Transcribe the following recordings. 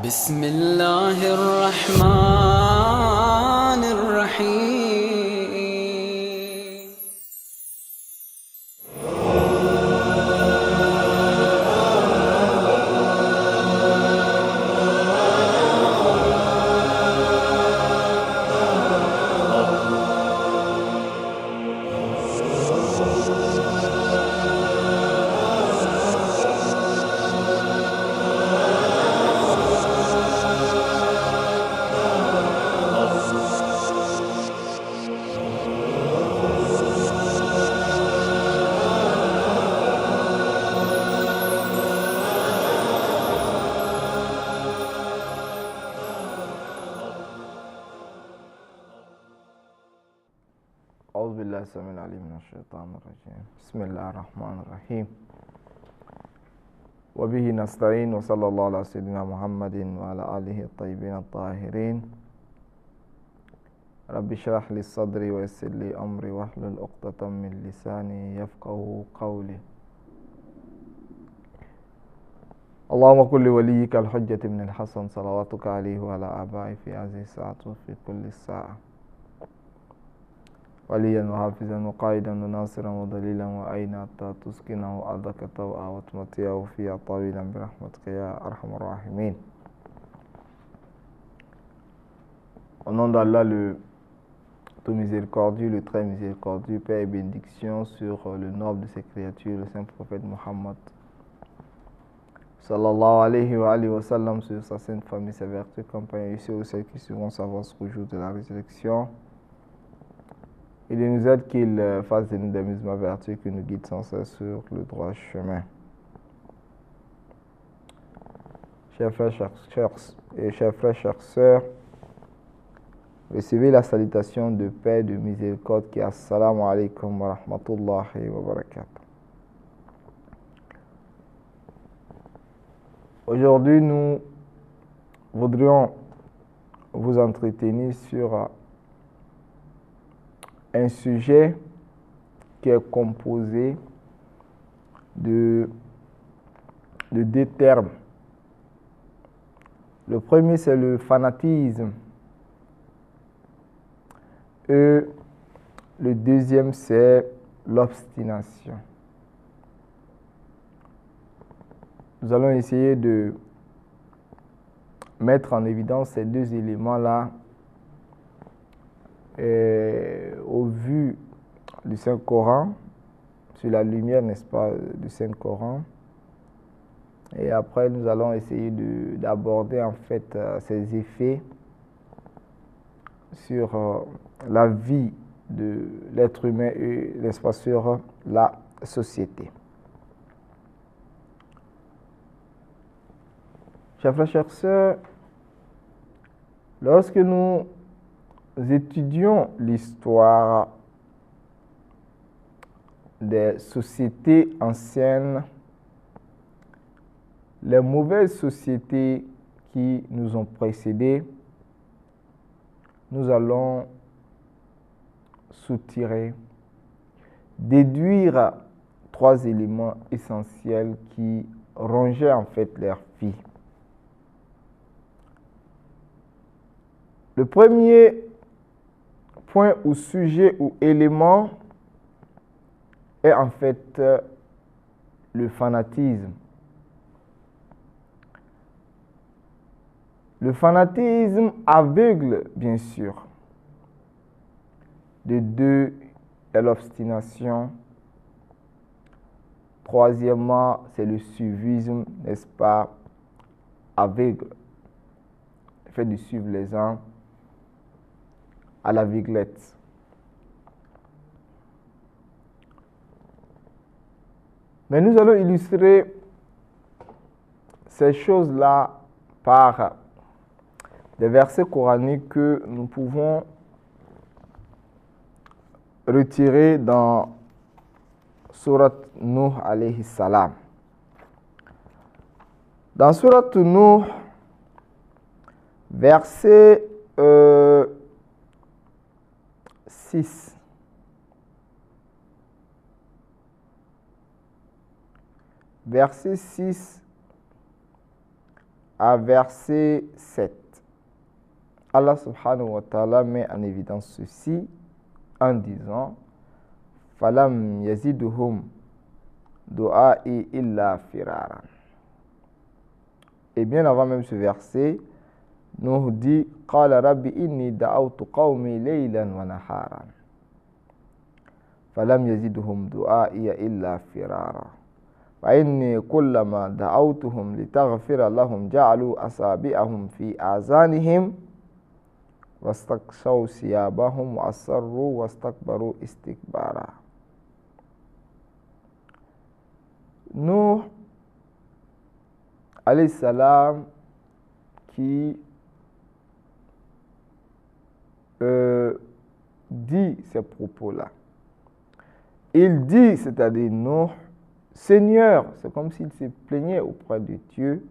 بسم الله الرحمن الرحيم. أعوذ بالله السميع العليم من الشيطان الرجيم. بسم الله الرحمن الرحيم. وبه نستعين وصلى الله على سيدنا محمد وعلى آله الطيبين الطاهرين. رب اشرح لي صدري ويسر لي أمري واحلل عقدة من لساني يفقهوا قولي. اللهم كن لوليك الحجة بن الحسن صلواتك عليه وعلى آبائه في هذه الساعة وفي كل ساعة، وليا وحافظا وقائدا وناصرا ودليلا وأينا حتى تسكنه أرضك طوعا وتمتعه فيها طويلا برحمتك يا أرحم الراحمين. Au nom d'Allah, le tout miséricordieux, le très miséricordieux, paix et bénédiction sur le noble de ses créatures, le saint prophète Mohammed sallallahu alayhi wa sallam, sur sa sainte famille, ses vertus, compagnons, ceux ou celles qui suivront sa voie jusqu'au jour de la résurrection. Il nous aide qu'il fasse de nous des musulmans vertueux, qu'il nous guide sans cesse sur le droit chemin. Chers frères, chères sœurs, recevez la salutation de paix, de miséricorde qui est assalamu alaikum wa rahmatullahi wa barakatuh. Aujourd'hui, nous voudrions vous entretenir sur un sujet qui est composé de deux termes. Le premier, c'est le fanatisme. Et le deuxième, c'est l'obstination. Nous allons essayer de mettre en évidence ces deux éléments-là au vu du Saint-Coran, sur la lumière, n'est-ce pas, du Saint-Coran. Et après, nous allons essayer d'aborder en fait ces effets sur la vie de l'être humain et, n'est-ce pas, sur la société. Chers frères, chères sœurs, lorsque nous étudions l'histoire des sociétés anciennes, les mauvaises sociétés qui nous ont précédés, nous allons soutirer, déduire trois éléments essentiels qui rongeaient en fait leur vie. Le premier point ou sujet ou élément est en fait le fanatisme. Le fanatisme aveugle, bien sûr. De deux, est l'obstination. Troisièmement, c'est le suivisme, n'est-ce pas, aveugle. Le fait de suivre les uns à l'aveuglette. Mais nous allons illustrer ces choses-là par des versets coraniques que nous pouvons retirer dans Surat Nuh alayhi salam. Dans Surat Nuh, verset 6. Verset 6 à verset 7. Allah subhanahu wa ta'ala met en évidence ceci en disant Falam yaziduhum du'a'i illa firaran. Et bien avant même ce verset, nous dit Qala rabbi inni da'awtu qawmi laylan wa naharan. Falam yaziduhum du'a'i illa firara. فإني كلما دعوتهم لتغفر لهم جعلوا أصابعهم في آذانهم واستغشوا ثيابهم وأصروا واستكبروا استكبارا. Nuh alayhi salam qui dit ces propos-là. Il dit, c'est-à-dire Nuh, Seigneur, c'est comme s'il se plaignait auprès de Dieu.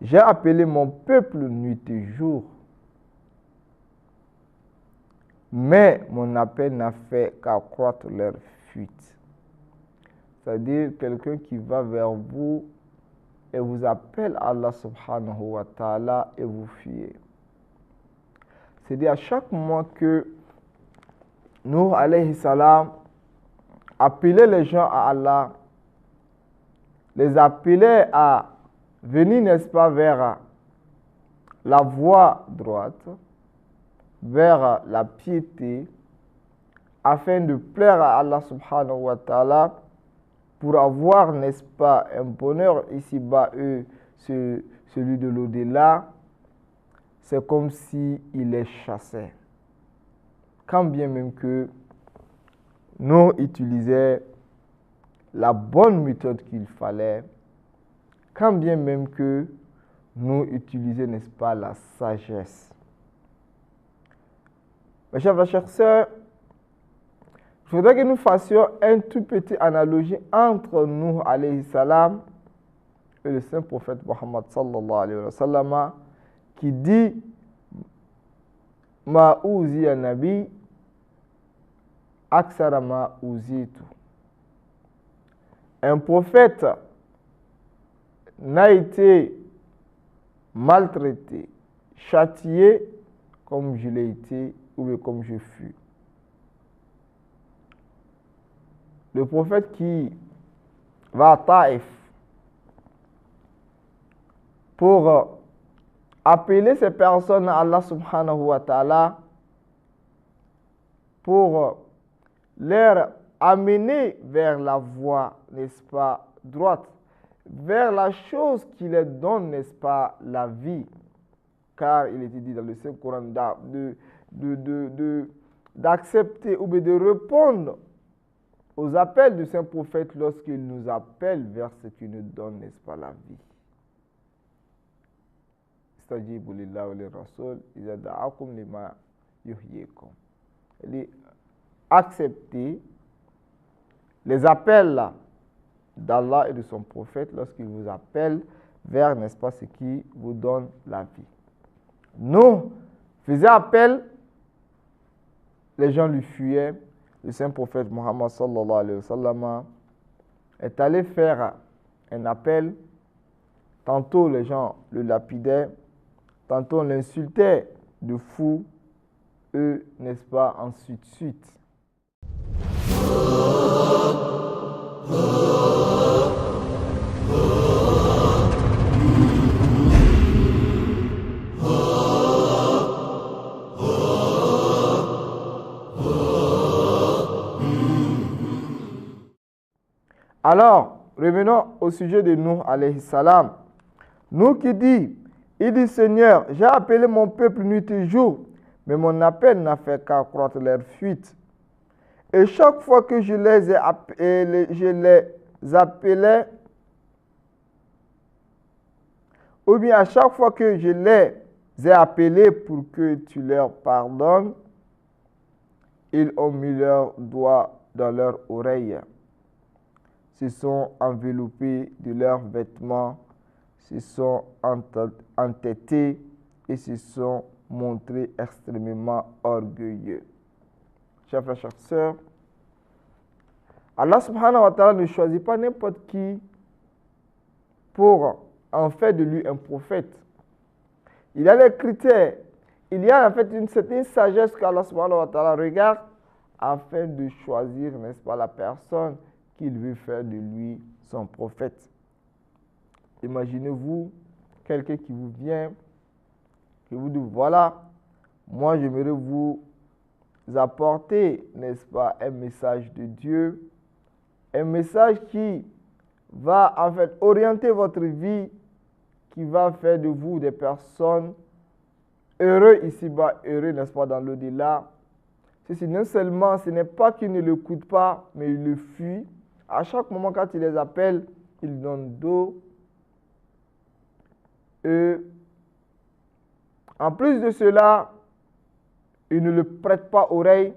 J'ai appelé mon peuple nuit et jour, mais mon appel n'a fait qu'accroître leur fuite. C'est-à-dire quelqu'un qui va vers vous et vous appelle Allah subhanahu wa ta'ala et vous fuyez. C'est-à-dire à chaque moment que Nuh alayhi salam appelait les gens à Allah, les appelait à venir, n'est-ce pas, vers la voie droite, vers la piété, afin de plaire à Allah subhanahu wa ta'ala, pour avoir, n'est-ce pas, un bonheur ici-bas, celui de l'au-delà, c'est comme s'il les chassait. Quand bien même que nous utilisions la bonne méthode qu'il fallait, quand bien même que nous utilisions, n'est-ce pas, la sagesse. Mes chers sœurs, il faudrait que nous fassions un tout petit analogie entre Nuh alayhi salam et le saint prophète Muhammad sallallahu alayhi wa sallam qui dit Ma uziya nabi aksara ma uzitu. Un prophète n'a été maltraité, châtié comme je l'ai été ou comme je fus. Le prophète qui va à Taïf pour appeler ces personnes à Allah subhanahu wa ta'ala, pour leur amener vers la voie, n'est-ce pas, droite, vers la chose qui leur donne, n'est-ce pas, la vie. Car il était dit dans le Saint-Coran d'accepter ou de répondre aux appels du Saint-Prophète lorsqu'il nous appelle vers ce qui nous donne, n'est-ce pas, la vie. Istajibu lillahi wa lirrasul iza da'akum lima yuhyikum. Accepter les appels d'Allah et de son prophète lorsqu'il vous appelle vers, n'est-ce pas, ce qui vous donne la vie. Nous faisions appel, les gens lui fuyaient. Le saint prophète Muhammad sallallahu alayhi wa sallam est allé faire un appel. Tantôt les gens le lapidaient, tantôt on l'insultait de fou, eux, n'est-ce pas, ensuite. Alors, revenons au sujet de Nuh alayhi salam. Nuh qui dit, il dit Seigneur, j'ai appelé mon peuple nuit et jour, mais mon appel n'a fait qu'accroître leur fuite. Et chaque fois que je les appelais, ou bien à chaque fois que je les ai appelés pour que tu leur pardonnes, ils ont mis leurs doigts dans leurs oreilles, se sont enveloppés de leurs vêtements, se sont entêtés et se sont montrés extrêmement orgueilleux. Chers frères, chers sœurs, Allah subhanahu wa ta'ala ne choisit pas n'importe qui pour en fait de lui un prophète. Il y a les critères. Il y a en fait une certaine sagesse qu'Allah subhanahu wa ta'ala regarde afin de choisir, n'est-ce pas, la personne qu'il veut faire de lui son prophète. Imaginez-vous quelqu'un qui vous vient, qui vous dit, voilà, moi j'aimerais vous apporter, n'est-ce pas, un message de Dieu, un message qui va en fait orienter votre vie, qui va faire de vous des personnes heureux ici-bas, heureux, n'est-ce pas, dans l'au-delà. Ceci, non seulement, ce n'est pas qu'ils ne l'écoutent pas, mais ils le fuient. À chaque moment, quand il les appelle, ils donnent dos. Et en plus de cela, ils ne le prêtent pas oreille,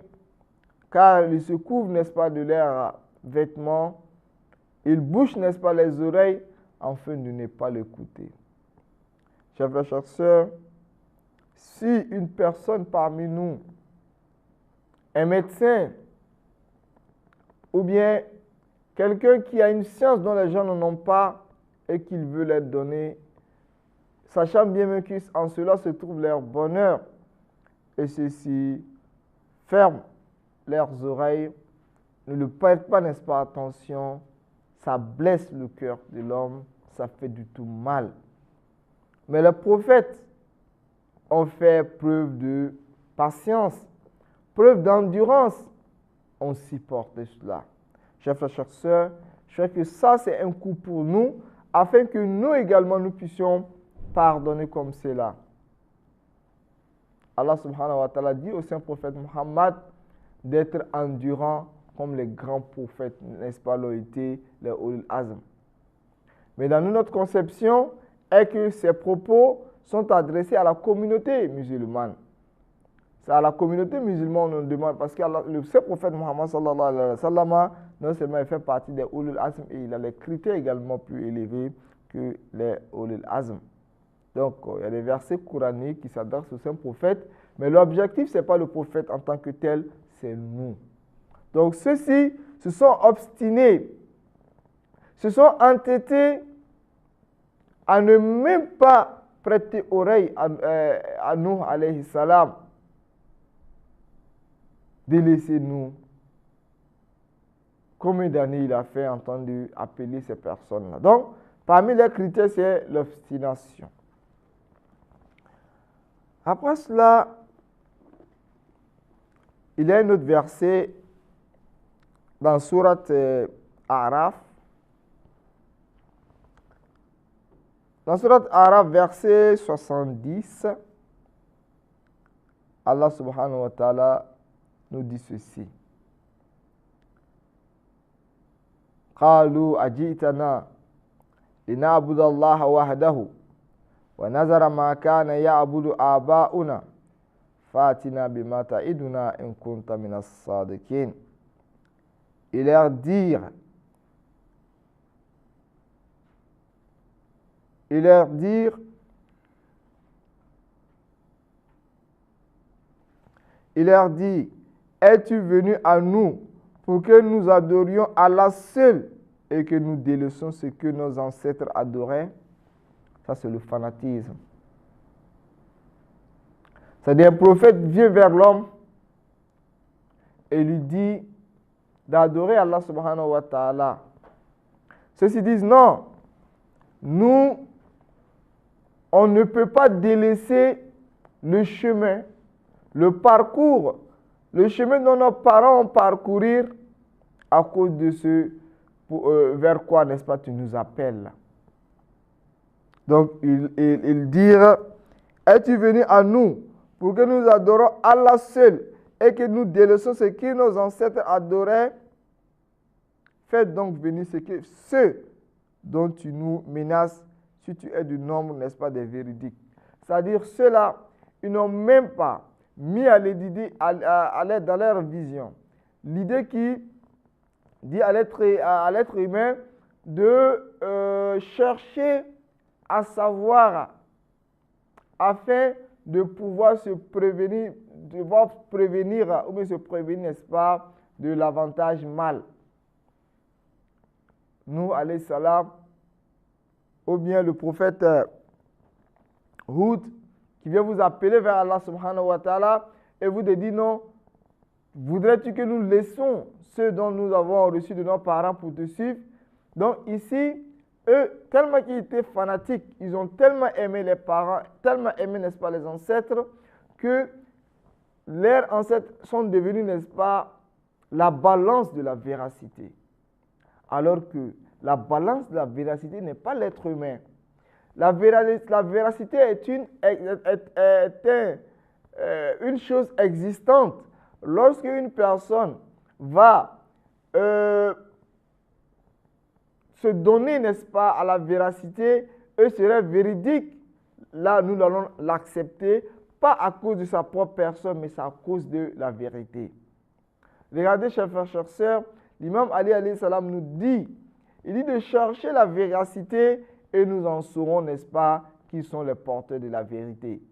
car ils se couvrent, n'est-ce pas, de leurs vêtements. Ils bouchent, n'est-ce pas, les oreilles, afin de ne pas l'écouter. Chers frères, chères sœurs, si une personne parmi nous, un médecin, ou bien quelqu'un qui a une science dont les gens n'en ont pas et qu'il veut leur donner, sachant bien même qu'en cela se trouve leur bonheur, et ceux-ci ferment leurs oreilles, ne le prêtent pas, n'est-ce pas, attention, ça blesse le cœur de l'homme, ça fait du tout mal. Mais les prophètes ont fait preuve de patience, preuve d'endurance, on supporte cela. Chers frères, chères sœurs, je crois que ça c'est un coup pour nous, afin que nous également nous puissions pardonner comme cela. Allah subhanahu wa ta'ala dit au saint prophète Muhammad d'être endurant comme les grands prophètes, n'est-ce pas, l'ont été les Ulul Azm. Mais dans notre conception, est que ces propos sont adressés à la communauté musulmane. C'est à la communauté musulmane qu'on demande, parce que le saint prophète Muhammad sallallahu alayhi wa sallam, non seulement il fait partie des Ulul Azm, et il a les critères également plus élevés que les Ulul Azm. Donc, il y a des versets coraniques qui s'adressent au saint prophète, mais l'objectif, ce n'est pas le prophète en tant que tel, c'est nous. Donc, ceux-ci se sont obstinés, se sont entêtés à ne même pas prêter oreille à Nuh alayhi salam. Délaissez-nous. Combien d'années il a fait entendu appeler ces personnes-là? Donc, parmi les critères, c'est l'obstination. Après cela, il y a un autre verset dans Surat Araf. Dans Surat Araf, verset 70, Allah subhanahu wa ta'ala nous dit ceci. قالوا أجئتنا لنعبد الله وحده ونذر ما كان يعبد آباؤنا فاتنا بما تعدنا إن كنت من الصادقين. Et leur dire, es-tu venu à nous pour que nous adorions Allah seul et que nous délaissions ce que nos ancêtres adoraient? Ça, c'est le fanatisme. C'est-à-dire, un prophète vient vers l'homme et lui dit d'adorer Allah subhanahu wa ta'ala. Ceux-ci disent non, nous, on ne peut pas délaisser le chemin, le parcours, le chemin dont nos parents ont parcouru à cause de ce vers quoi, n'est-ce pas, tu nous appelles. Donc, ils dirent, es-tu venu à nous pour que nous adorons Allah seul et que nous délaissions ce que nos ancêtres adoraient? Faites donc venir ceux dont tu nous menaces, si tu es du nombre, n'est-ce pas, des véridiques. C'est-à-dire, ceux-là, ils n'ont même pas mis à l'aide dans leur vision l'idée qui dit à l'être humain de chercher à savoir afin de pouvoir se prévenir, ou bien se prévenir, n'est-ce pas, de l'avantage mal. Nous, alayhi salam, ou bien le prophète Hud, qui vient vous appeler vers Allah subhanahu wa ta'ala et vous dit non, voudrais-tu que nous laissons ceux dont nous avons reçu de nos parents pour te suivre? Donc ici, eux, tellement qu'ils étaient fanatiques, ils ont tellement aimé les parents, tellement aimé, n'est-ce pas, les ancêtres, que leurs ancêtres sont devenus, n'est-ce pas, la balance de la véracité. Alors que la balance de la véracité n'est pas l'être humain. La véracité est une chose existante. Lorsque une personne va se donner, n'est-ce pas, à la véracité, eux seraient véridiques. Là, nous allons l'accepter, pas à cause de sa propre personne, mais c'est à cause de la vérité. Regardez, chers frères, chères sœurs, l'imam Ali alayhi salam nous dit, il dit de chercher la véracité et nous en saurons, n'est-ce pas, qui sont les porteurs de la vérité.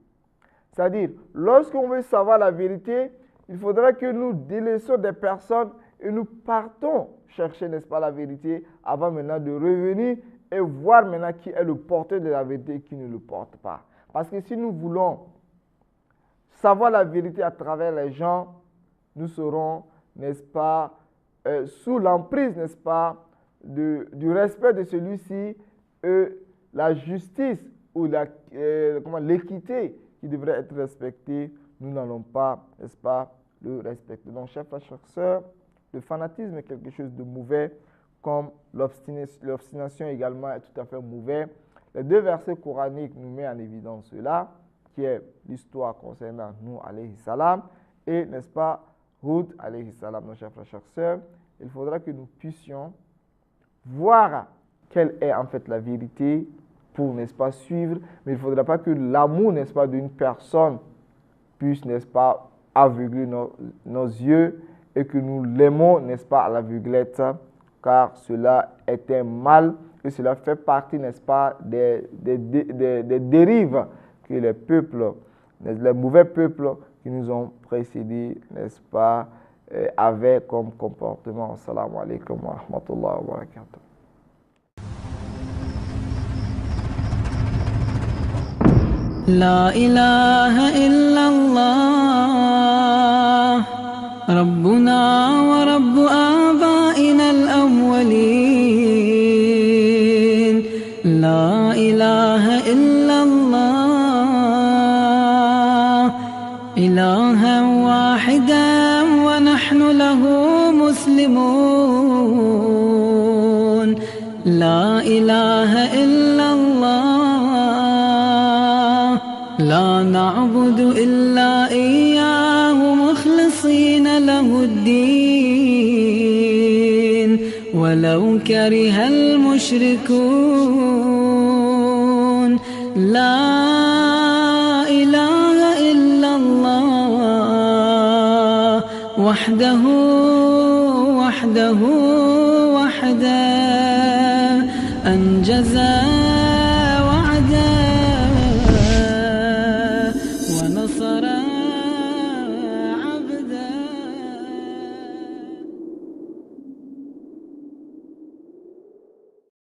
C'est-à-dire, lorsqu'on veut savoir la vérité, il faudra que nous délaissions des personnes et nous partons chercher, n'est-ce pas, la vérité avant maintenant de revenir et voir maintenant qui est le porteur de la vérité et qui ne le porte pas. Parce que si nous voulons savoir la vérité à travers les gens, nous serons, n'est-ce pas, sous l'emprise, n'est-ce pas, du respect de celui-ci, la justice ou l'équité qui devrait être respectée, nous n'allons pas, n'est-ce pas, le respecter. Donc, chers frères, chères sœurs, le fanatisme est quelque chose de mauvais, comme l'obstination également est tout à fait mauvais. Les deux versets coraniques nous mettent en évidence cela, qui est l'histoire concernant nous, alayhi salam, et, n'est-ce pas, Hud, alayhi salam, nos chers frères, chères sœurs. Il faudra que nous puissions voir quelle est en fait la vérité pour, n'est-ce pas, suivre, mais il ne faudra pas que l'amour, n'est-ce pas, d'une personne puisse, n'est-ce pas, aveugler nos yeux et que nous l'aimons, n'est-ce pas, à l'aveuglette, car cela est un mal et cela fait partie, n'est-ce pas, des dérives que les peuples, les mauvais peuples qui nous ont précédés, n'est-ce pas, avaient comme comportement. Assalamu alaikum wa rahmatullahi wa barakatuh. لا إله إلا الله ربنا ورب آبائنا الأولين لا إله إلا الله إلها واحدا ونحن له مسلمون لا إله إلا الله لا نعبد إلا إياه مخلصين له الدين ولو كره المشركون لا إله إلا الله وحده وحده أنجز